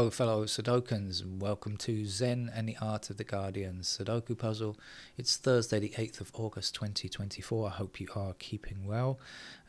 Hello, fellow Sudokans, and welcome to Zen and the Art of the Guardian's Sudoku puzzle. It's Thursday, the 8th of August 2024. I hope you are keeping well,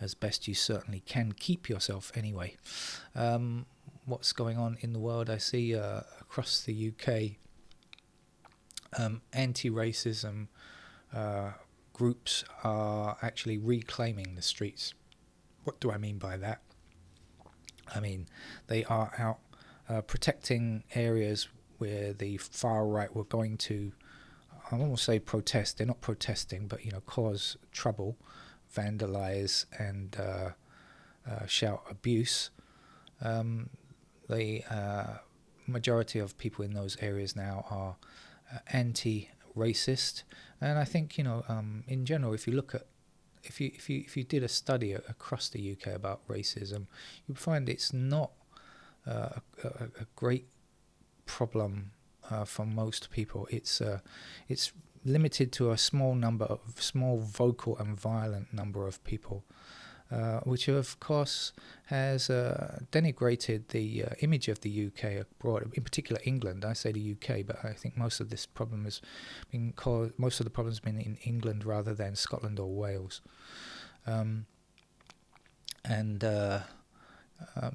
as best you certainly can keep yourself anyway. What's going on in the world? I see across the UK, anti-racism groups are actually reclaiming the streets. What do I mean by that? I mean, they are out protecting areas where the far right were going to, I won't say protest, they're not protesting, but, cause trouble, vandalize, and shout abuse. The majority of people in those areas now are anti-racist, and I think, in general, if you look at if you did a study across the UK about racism, you'd find it's not a great problem for most people. It's limited to a small vocal and violent number of people, which of course has denigrated the image of the UK abroad, in particular England. I say the UK, but I think most of this problem has been most of the problems have been in England rather than Scotland or Wales,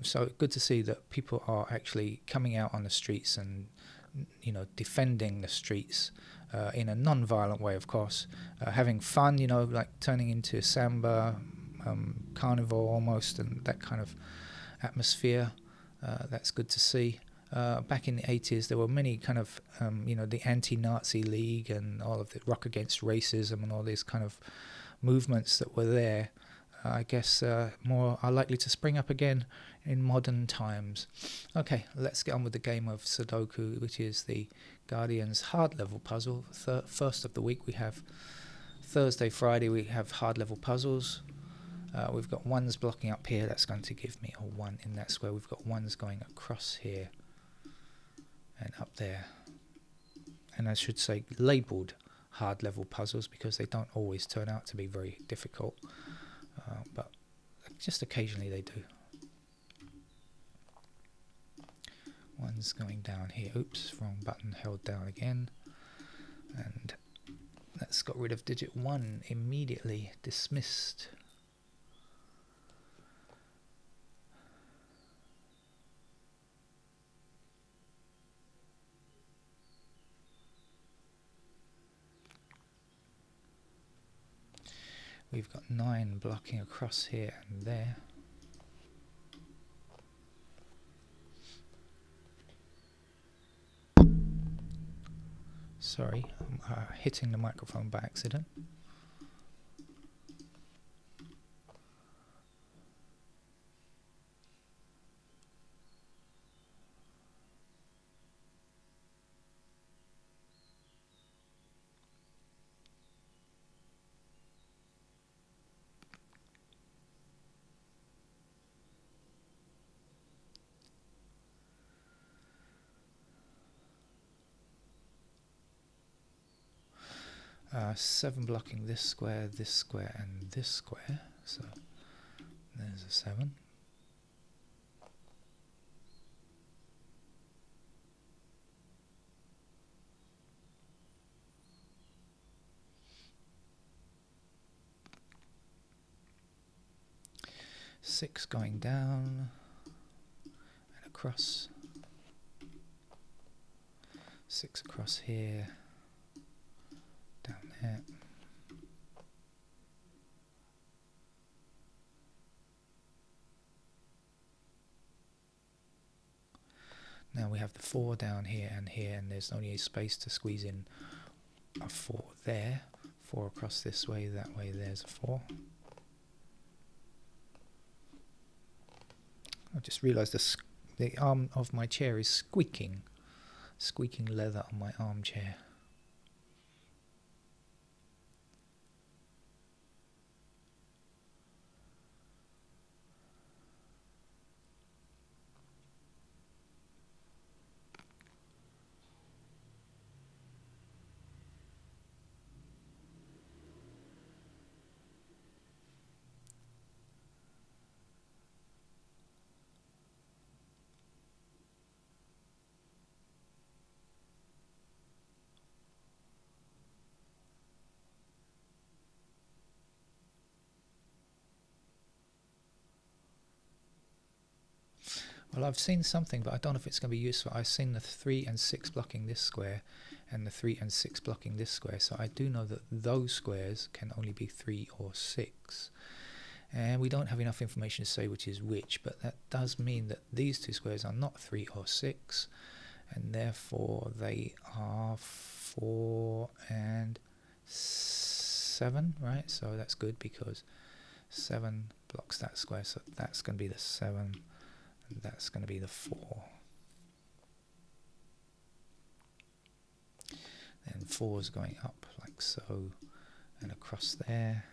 so good to see that people are actually coming out on the streets and defending the streets in a non-violent way, of course, having fun, like turning into samba, carnival almost, and that kind of atmosphere. That's good to see. Back in the 80s, there were many kind of, the anti-Nazi League and all of the Rock Against Racism and all these kind of movements that were there. I guess more are likely to spring up again in modern times. Okay, let's get on with the game of Sudoku, which is the Guardian's hard level puzzle. First of the week, we have Thursday, Friday, we have hard level puzzles. We've got ones blocking up here. That's going to give me a 1 in that square. We've got ones going across here and up there. And I should say labelled hard level puzzles because they don't always turn out to be very difficult. But just occasionally they do. One's going down here. Oops, wrong button held down again. And that's got rid of digit 1 immediately. Dismissed. We've got 9 blocking across here and there. Sorry, I'm hitting the microphone by accident. Seven blocking this square, and this square. So there's a 7. Six going down and across. 6 across here. Down there. Now we have the 4 down here, and there's only a space to squeeze in a 4 there. 4 across this way, that way there's a 4. I just realised the arm of my chair is squeaking leather on my armchair. Well, I've seen something, but I don't know if it's going to be useful. I've seen the 3 and 6 blocking this square and the 3 and 6 blocking this square. So I do know that those squares can only be 3 or 6. And we don't have enough information to say which is which, but that does mean that these two squares are not 3 or 6, and therefore they are 4 and 7, right? So that's good because 7 blocks that square, so that's going to be the 7, and that's going to be the 4. Then 4 is going up like so, and across there.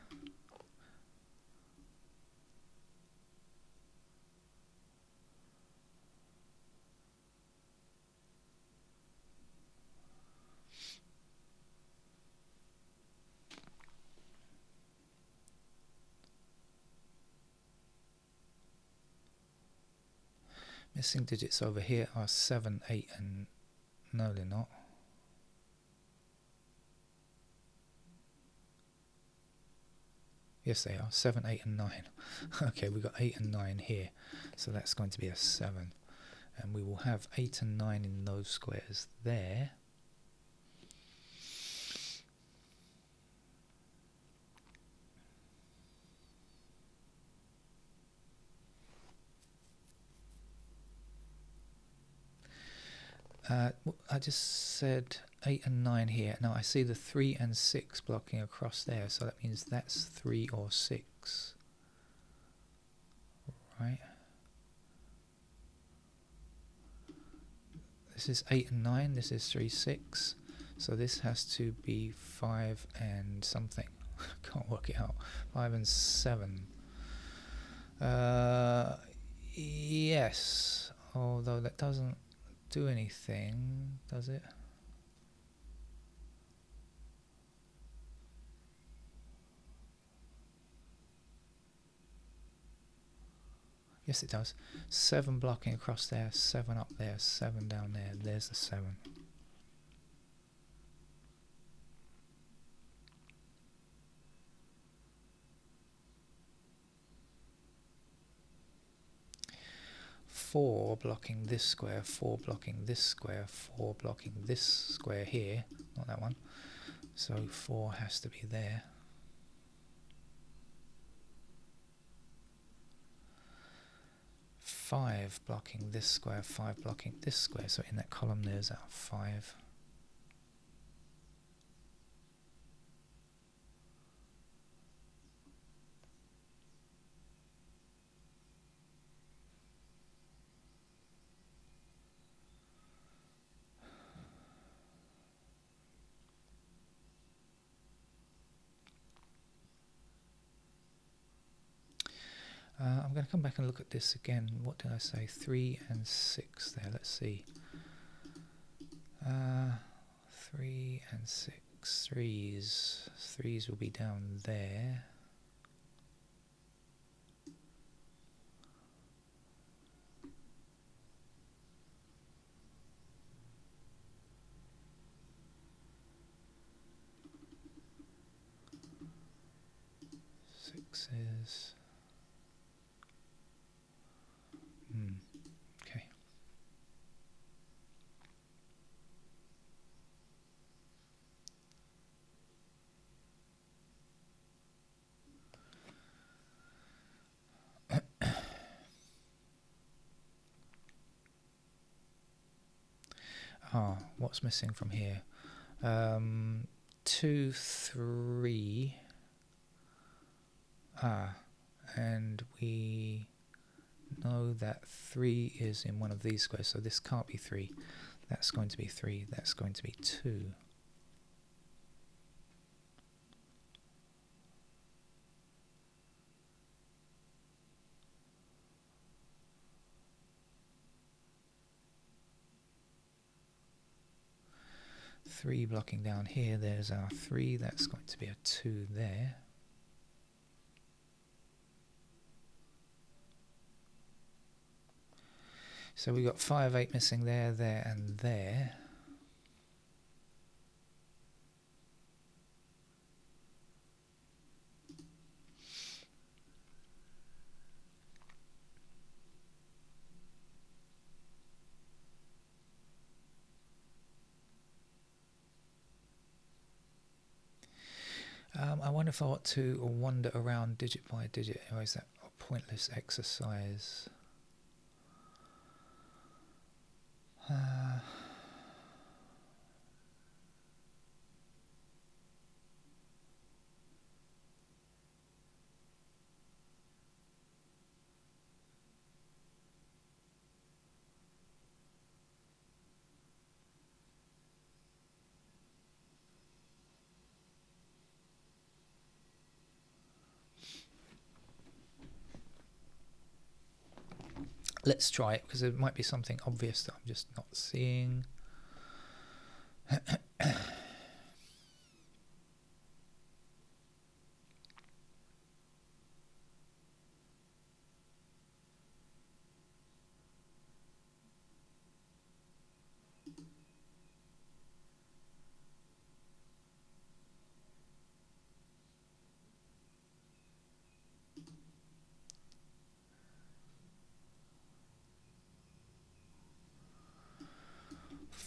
Missing digits over here are 7, 8 and... no, they're not. Yes, they are. 7, 8 and 9. Okay, we've got 8 and 9 here. So that's going to be a 7. And we will have 8 and 9 in those squares there. I just said 8 and 9 here. Now I see the 3 and 6 blocking across there, so that means that's 3 or 6. Right? This is 8 and 9, this is 3, 6. So this has to be 5 and something. Can't work it out. 5 and 7. Yes, although that doesn't do anything, does it? Yes, it does. 7 blocking across there, 7 up there, 7 down there. There's the 7. Four blocking this square, 4 blocking this square, 4 blocking this square here, not that one. So 4 has to be there. Five blocking this square, 5 blocking this square. So in that column there's our 5. I'm going to come back and look at this again. What did I say? 3 and 6 there. Let's see. 3 and 6. Threes will be down there. Sixes. Okay. What's missing from here? 2, 3. And we know that 3 is in one of these squares, so this can't be 3. That's going to be 3. That's going to be 2. Three blocking down here, there's our 3, that's going to be a 2 there. So we've got 5, 8 missing there, there and there. I wonder if I ought to wander around digit by digit, or is that a pointless exercise? Uh, Let's try it, because there might be something obvious that I'm just not seeing.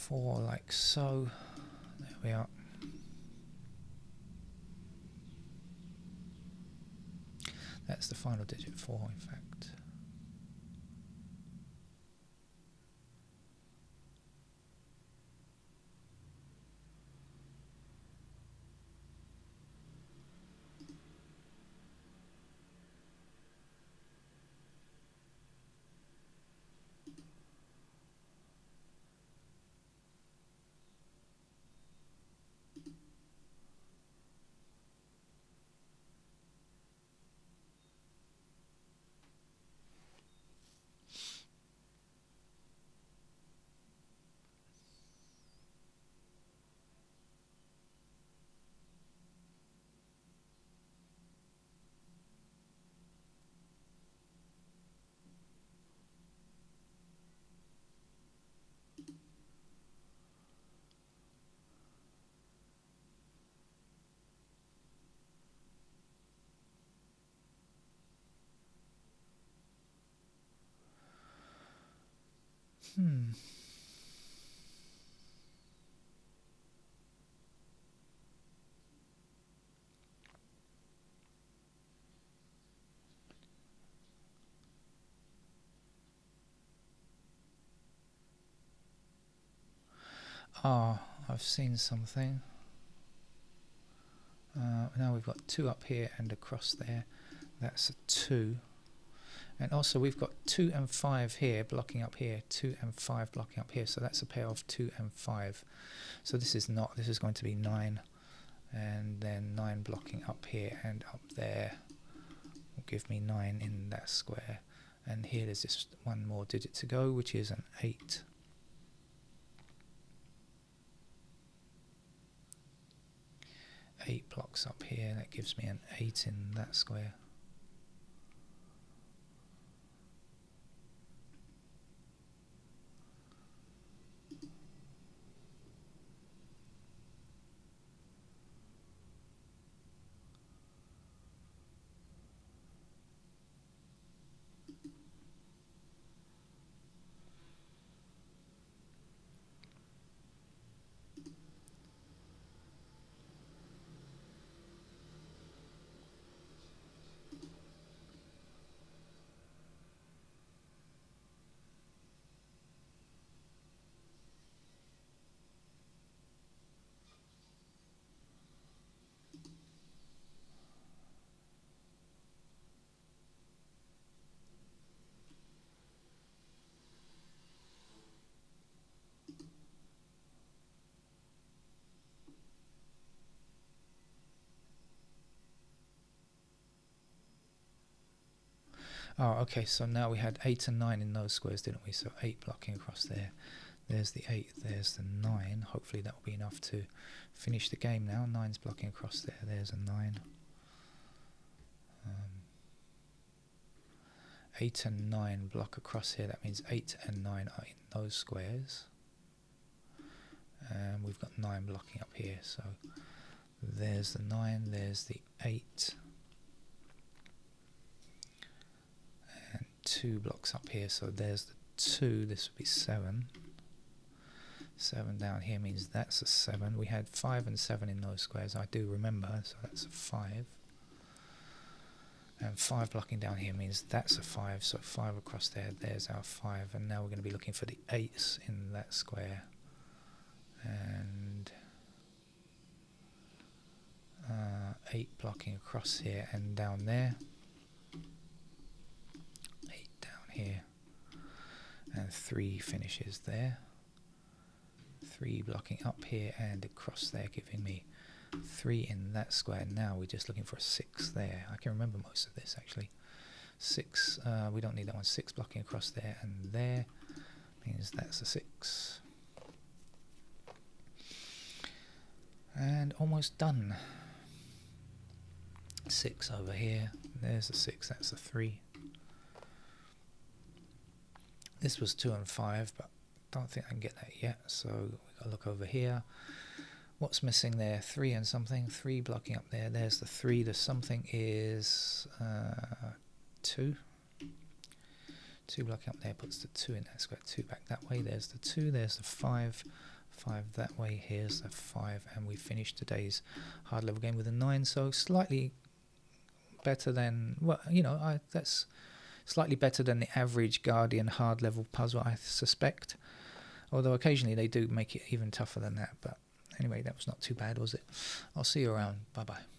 4 like so. There we are. That's the final digit, 4 in fact. Ah, I've seen something. Now we've got 2 up here and across there. That's a 2. And also we've got 2 and 5 here blocking up here, 2 and 5 blocking up here. So that's a pair of 2 and 5. So this is going to be 9. And then 9 blocking up here and up there will give me 9 in that square. And here there's just one more digit to go, which is an 8. Eight blocks up here, that gives me an 8 in that square. Oh, okay, so now we had 8 and 9 in those squares, didn't we? So 8 blocking across there. There's the 8, there's the 9. Hopefully that will be enough to finish the game now. 9's blocking across there, there's a 9. 8 and 9 block across here, that means 8 and 9 are in those squares. And we've got 9 blocking up here, so there's the 9, there's the 8. 2 blocks up here, so there's the 2, this would be 7. 7 down here means that's a 7. We had 5 and 7 in those squares, I do remember, so that's a 5. And 5 blocking down here means that's a 5, so 5 across there, there's our 5. And now we're going to be looking for the 8s in that square. And 8 blocking across here and down there. 8 down here. And 3 finishes there. 3 blocking up here and across there, giving me 3 in that square. Now we're just looking for a 6 there. I can remember most of this actually. 6, we don't need that one. 6 blocking across there and there means that's a 6. And almost done. 6 over here. There's a 6, that's a 3. This was 2 and 5, but don't think I can get that yet, so we've got to look over here. What's missing there? 3 and something. 3 blocking up there. There's the 3. The something is 2. 2 blocking up there puts the 2 in that square. 2 back that way. There's the 2. There's the 5. 5 that way. Here's the 5. And we finished today's hard level game with a 9. So slightly better than, well, you know, that's slightly better than the average Guardian hard level puzzle, I suspect. Although occasionally they do make it even tougher than that. But anyway, that was not too bad, was it? I'll see you around. Bye-bye.